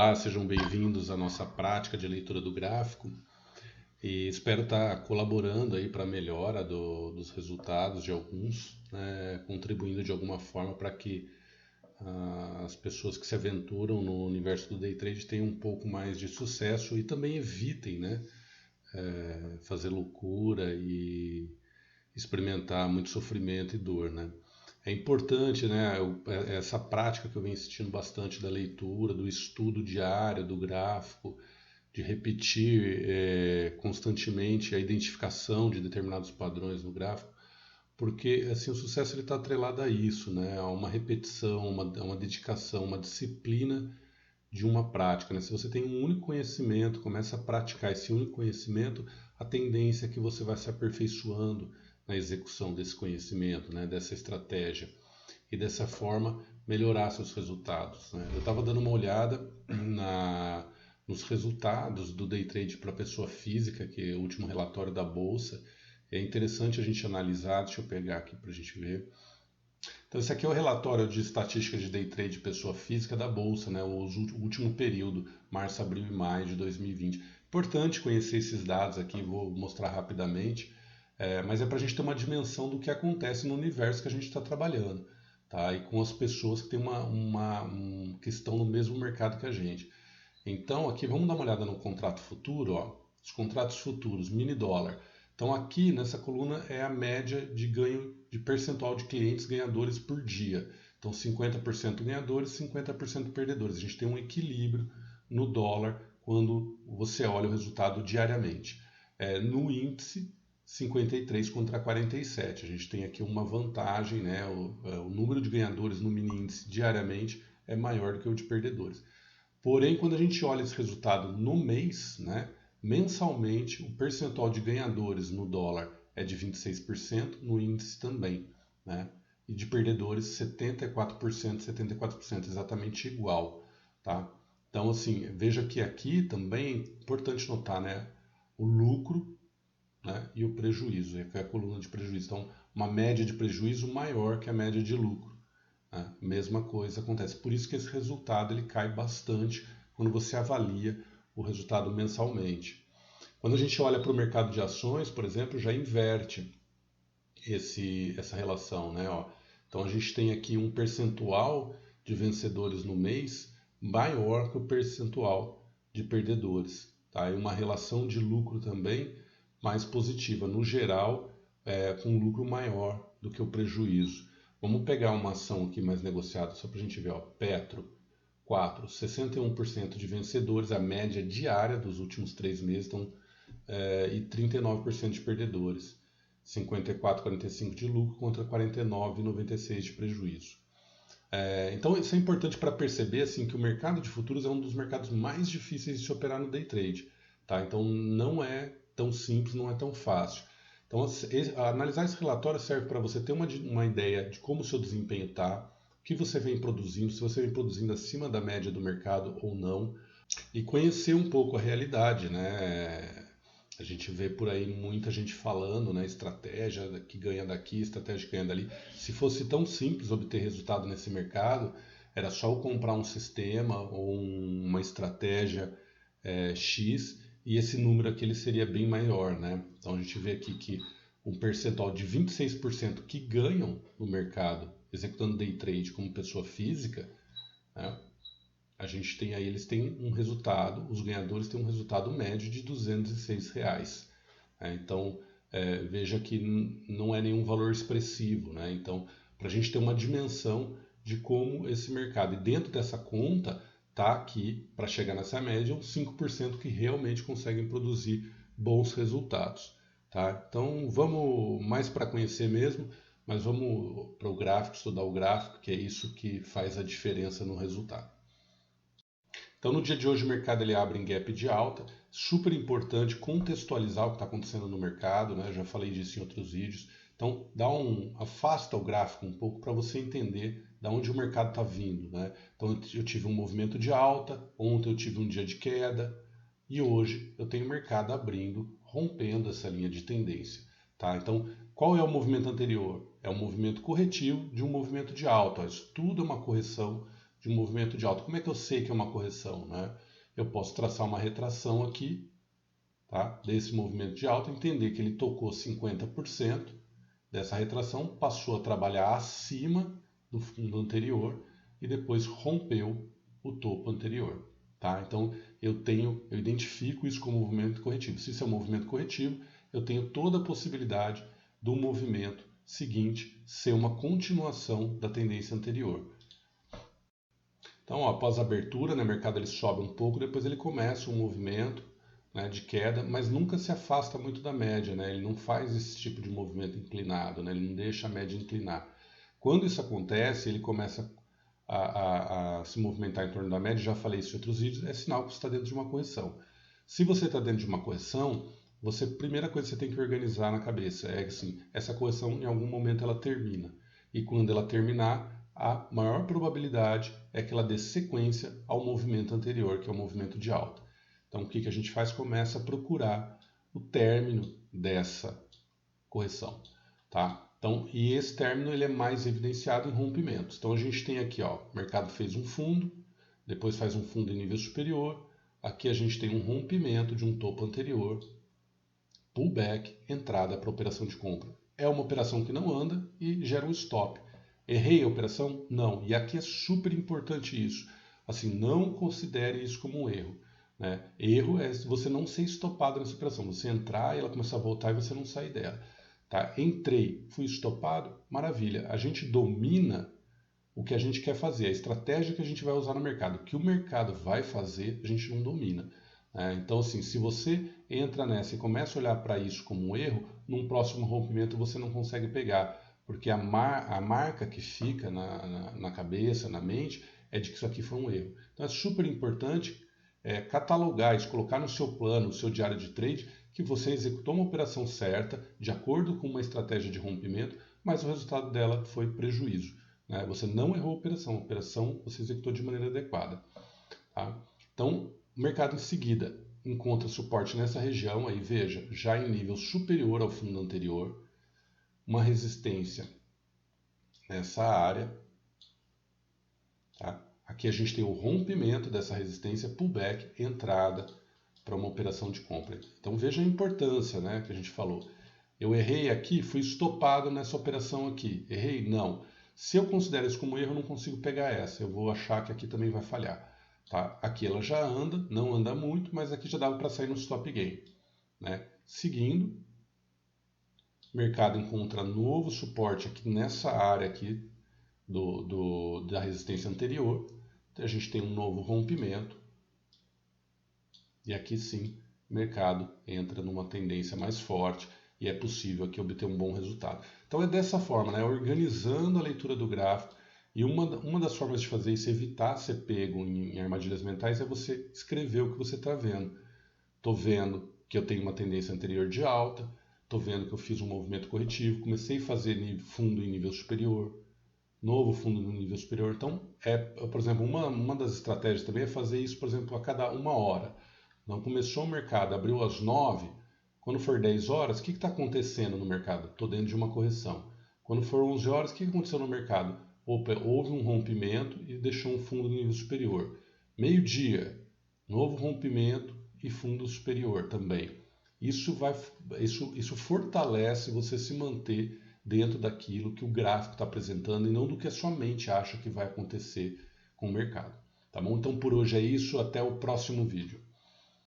Olá, sejam bem-vindos à nossa prática de leitura do gráfico e espero estar colaborando aí para a melhora dos resultados de alguns, né, contribuindo de alguma forma para que as pessoas que se aventuram no universo do day trade tenham um pouco mais de sucesso e também evitem, né, fazer loucura e experimentar muito sofrimento e dor, né? É importante, né, essa prática que eu venho insistindo bastante da leitura, do estudo diário, do gráfico, de repetir constantemente a identificação de determinados padrões no gráfico, porque assim o sucesso está atrelado a isso, né, a uma repetição, uma dedicação, uma disciplina de uma prática, né? Se você tem um único conhecimento, começa a praticar esse único conhecimento, a tendência é que você vai se aperfeiçoando na execução desse conhecimento, né? Dessa estratégia, e dessa forma melhorar seus resultados, né? Eu estava dando uma olhada nos resultados do day trade para pessoa física, que é o último relatório da bolsa. É interessante a gente analisar, deixa eu pegar aqui para a gente ver. Então, esse aqui é o relatório de estatística de day trade pessoa física da Bolsa, né? O último período, março, abril e maio de 2020. Importante conhecer esses dados aqui, vou mostrar rapidamente, mas é para a gente ter uma dimensão do que acontece no universo que a gente está trabalhando, tá? E com as pessoas que, que estão no mesmo mercado que a gente. Então, aqui vamos dar uma olhada no contrato futuro, ó. Os contratos futuros, mini dólar. Então aqui nessa coluna é a média de ganho de percentual de clientes ganhadores por dia. Então 50% ganhadores, 50% perdedores. A gente tem um equilíbrio no dólar quando você olha o resultado diariamente. No índice, 53 contra 47. A gente tem aqui uma vantagem, né? O número de ganhadores no mini índice diariamente é maior do que o de perdedores. Porém, quando a gente olha esse resultado no mês, né? Mensalmente, o percentual de ganhadores no dólar é de 26%, no índice também, né? E de perdedores 74%, exatamente igual, tá? Então, assim, veja que aqui também é importante notar, né, o lucro, né, e o prejuízo, que é a coluna de prejuízo. Então, uma média de prejuízo maior que a média de lucro, né? Mesma coisa acontece. Por isso que esse resultado ele cai bastante quando você avalia o resultado mensalmente. Quando a gente olha para o mercado de ações, por exemplo, já inverte essa relação, né? Ó, então a gente tem aqui um percentual de vencedores no mês maior que o percentual de perdedores, tá? E uma relação de lucro também mais positiva, no geral, com lucro maior do que o prejuízo. Vamos pegar uma ação aqui mais negociada, só para a gente ver, ó, Petro, 61% de vencedores, a média diária dos últimos 3 meses, então, e 39% de perdedores, 54,45% de lucro contra 49,96% de prejuízo. Então isso é importante para perceber assim, que o mercado de futuros é um dos mercados mais difíceis de se operar no day trade. Tá? Então não é tão simples, não é tão fácil. Então analisar esse relatório serve para você ter uma ideia de como o seu desempenho está, o que você vem produzindo, se você vem produzindo acima da média do mercado ou não, e conhecer um pouco a realidade, né? A gente vê por aí muita gente falando, né? Estratégia que ganha daqui, estratégia que ganha dali. Se fosse tão simples obter resultado nesse mercado, era só eu comprar um sistema ou uma estratégia X e esse número aqui ele seria bem maior, né? Então a gente vê aqui que um percentual de 26% que ganham no mercado executando day trade como pessoa física, né? A gente tem aí, eles têm um resultado, os ganhadores têm um resultado médio de R$ 206. Então, veja que não é nenhum valor expressivo, né? Então, para a gente ter uma dimensão de como esse mercado, e dentro dessa conta, tá aqui, para chegar nessa média, uns 5% que realmente conseguem produzir bons resultados. Tá? Então, vamos mais para conhecer mesmo, mas vamos para o gráfico, estudar o gráfico, que é isso que faz a diferença no resultado. Então, no dia de hoje, o mercado ele abre em gap de alta. Super importante contextualizar o que está acontecendo no mercado, né? Eu já falei disso em outros vídeos. Então, afasta o gráfico um pouco para você entender de onde o mercado está vindo, né? Então, eu tive um movimento de alta, ontem eu tive um dia de queda e hoje eu tenho o mercado abrindo, rompendo essa linha de tendência, tá? Então, qual é o movimento anterior? É um movimento corretivo de um movimento de alta. Isso tudo é uma correção de um movimento de alta. Como é que eu sei que é uma correção, né? Eu posso traçar uma retração aqui, tá? Desse movimento de alta, entender que ele tocou 50% dessa retração, passou a trabalhar acima do fundo anterior e depois rompeu o topo anterior. Tá? Então eu identifico isso como movimento corretivo. Se isso é um movimento corretivo, eu tenho toda a possibilidade do movimento seguinte ser uma continuação da tendência anterior. Então, ó, após a abertura, né, o mercado ele sobe um pouco, depois ele começa um movimento, né, de queda, mas nunca se afasta muito da média, né? Ele não faz esse tipo de movimento inclinado, né? Ele não deixa a média inclinar. Quando isso acontece, ele começa a se movimentar em torno da média, já falei isso em outros vídeos, é sinal que você está dentro de uma correção. Se você está dentro de uma correção, primeira coisa que você tem que organizar na cabeça é que assim, essa correção em algum momento ela termina. E quando ela terminar, a maior probabilidade é que ela dê sequência ao movimento anterior, que é o movimento de alta. Então, o que a gente faz? Começa a procurar o término dessa correção, tá? Então, e esse término ele é mais evidenciado em rompimentos. Então, a gente tem aqui, ó, o mercado fez um fundo, depois faz um fundo em nível superior. Aqui a gente tem um rompimento de um topo anterior, pullback, entrada para operação de compra. É uma operação que não anda e gera um stop. Errei a operação? Não. E aqui é super importante isso. Assim, não considere isso como um erro. Né? Erro é você não ser estopado nessa operação, você entrar e ela começar a voltar e você não sair dela. Tá? Entrei, fui estopado, maravilha. A gente domina o que a gente quer fazer, a estratégia que a gente vai usar no mercado. O que o mercado vai fazer, a gente não domina. Né? Então, assim, se você entra nessa e começa a olhar para isso como um erro, num próximo rompimento você não consegue pegar, porque a marca que fica na cabeça, na mente, é de que isso aqui foi um erro. Então é super importante catalogar isso, colocar no seu plano, no seu diário de trade, que você executou uma operação certa, de acordo com uma estratégia de rompimento, mas o resultado dela foi prejuízo. Né? Você não errou a operação você executou de maneira adequada. Tá? Então, o mercado em seguida encontra suporte nessa região, aí veja, já em nível superior ao fundo anterior, uma resistência nessa área. Tá? Aqui a gente tem o rompimento dessa resistência, pullback, entrada para uma operação de compra. Então veja a importância, né, que a gente falou. Eu errei aqui, fui estopado nessa operação aqui. Errei? Não. Se eu considero isso como erro, eu não consigo pegar essa. Eu vou achar que aqui também vai falhar. Tá? Aqui ela já anda, não anda muito, mas aqui já dava para sair no stop gain. Né? Seguindo, o mercado encontra novo suporte aqui nessa área aqui da resistência anterior. A gente tem um novo rompimento. E aqui sim, o mercado entra numa tendência mais forte e é possível aqui obter um bom resultado. Então é dessa forma, né? Organizando a leitura do gráfico. E uma das formas de fazer isso, evitar ser pego em armadilhas mentais, é você escrever o que você está vendo. Estou vendo que eu tenho uma tendência anterior de alta, estou vendo que eu fiz um movimento corretivo, comecei a fazer fundo em nível superior, novo fundo no nível superior. Então, por exemplo, uma das estratégias também é fazer isso, por exemplo, a cada 1 hora. Então, começou o mercado, abriu às 9, quando for 10 horas, o que está acontecendo no mercado? Estou dentro de uma correção. Quando for 11 horas, o que aconteceu no mercado? Opa, houve um rompimento e deixou um fundo no nível superior. Meio-dia, novo rompimento e fundo superior também. Isso fortalece você se manter dentro daquilo que o gráfico está apresentando e não do que a sua mente acha que vai acontecer com o mercado. Tá bom? Então por hoje é isso, até o próximo vídeo.